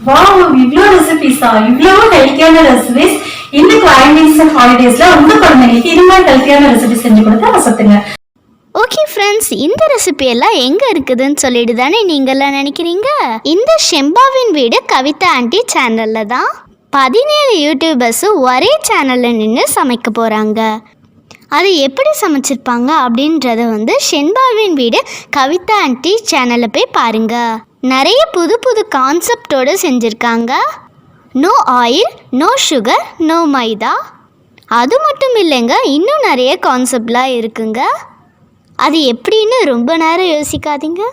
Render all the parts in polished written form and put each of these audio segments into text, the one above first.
Wow, இவ்ளோ ரெசிபிஸா? இவ்ளோ ஹெல்த்தியான ரெசிபிஸ் இந்த குவாரண்டைன்ஸ் ஹாலிடேஸ்ல உங்க குழந்தைங்களுக்கு இது மாதிரி ஹெல்த்தியான ரெசிபி செஞ்சு கொடுத்து அசத்துங்க. ஓகே ஃப்ரெண்ட்ஸ், இந்த ரெசிபி எல்லாம் எங்கே இருக்குதுன்னு சொல்லிட்டு தானே நீங்கள்லாம் நினைக்கிறீங்க. இந்த ஷெம்பாவின் வீடு கவிதா ஆண்டி சேனலில் தான் 17 யூடியூபர்ஸும் ஒரே சேனலில் நின்று சமைக்க போகிறாங்க. அது எப்படி சமைச்சிருப்பாங்க அப்படின்றத ஷெம்பாவின் வீடு கவிதா ஆண்டி சேனலில் போய் பாருங்கள். நிறைய புது புது கான்செப்டோடு செஞ்சுருக்காங்க. No oil, no sugar, no maida. அது மட்டும் இல்லைங்க, இன்னும் நிறைய கான்செப்ட்லாம் இருக்குங்க. அது எப்படின்னு ரொம்ப நேரம் யோசிக்காதீங்க.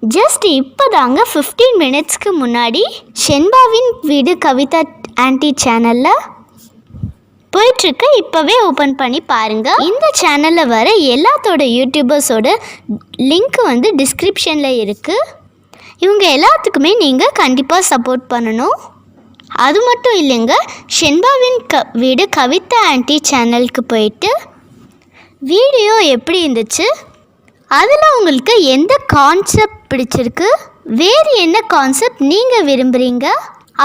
ஜஸ்ட் இப்போ தாங்க 15 மினிட்ஸ்க்கு முன்னாடி ஷெம்பாவின் வீடு கவிதா ஆண்டி சேனலில் போயிட்டுருக்கு. இப்போவே ஓப்பன் பண்ணி பாருங்கள். இந்த சேனலில் வர எல்லாத்தோட யூடியூபர்ஸோட லிங்க் டிஸ்கிரிப்ஷனில் இருக்குது. இவங்க எல்லாத்துக்குமே நீங்கள் கண்டிப்பாக சப்போர்ட் பண்ணணும். அது மட்டும் இல்லைங்க, ஷெம்பாவின் வீடு கவிதா ஆண்டி சேனலுக்கு போயிட்டு வீடியோ எப்படி இருந்துச்சு, அதில் உங்களுக்கு எந்த கான்செப்ட் பிடிச்சிருக்கு, வேறு என்ன கான்செப்ட் நீங்கள் விரும்புகிறீங்க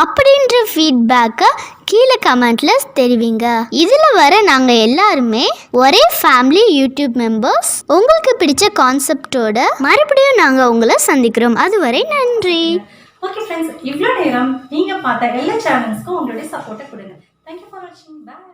அப்படின்ற ஃபீட்பேக்கை கீழே கமெண்ட்டில் தெரிவிங்க. இதில் வர நாங்கள் எல்லாருமே ஒரே ஃபேமிலி யூடியூப் மெம்பர்ஸ். உங்களுக்கு பிடிச்ச கான்செப்டோட மறுபடியும் நாங்கள் உங்களை சந்திக்கிறோம். அதுவரை நன்றி. ஓகே ஃப்ரெண்ட்ஸ், இவ்வளோ நேரம் நீங்கள் பார்த்த எல்லா சேனல்ஸ்க்கும் உங்களுடைய சப்போர்ட்டை கொடுங்க. தேங்க்யூ ஃபார் வாட்சிங். பாய்.